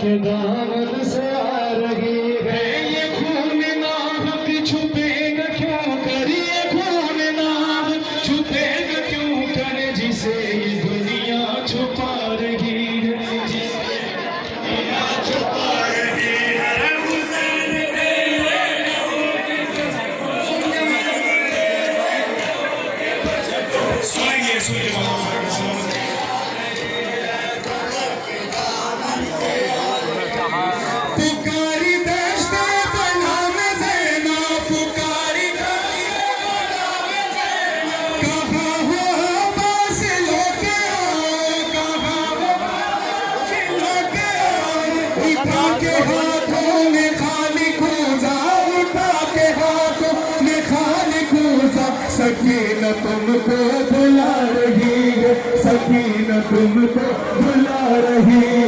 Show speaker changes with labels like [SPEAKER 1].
[SPEAKER 1] के दामन से आ रही है। ये खून नाहक छुपेगा क्यों कर, ये खून नाहक छुपेगा क्यों कर, जिसे ये दुनिया छुपा रही है, जिसे दुनिया छुपा रही है। हुसैन सुनेंगे सुन के पुकारी दश्ते बना में ज़ैना, पुकारी कहाँ हो पास लोगे आओ, कहाँ हो पास लोगे आओ। उठा के हाथों में खाली खूजा, उठा के हाथों में खाली खूजा, सकीना तुमको बुला रही है, सकीना तुमको बुला रही है।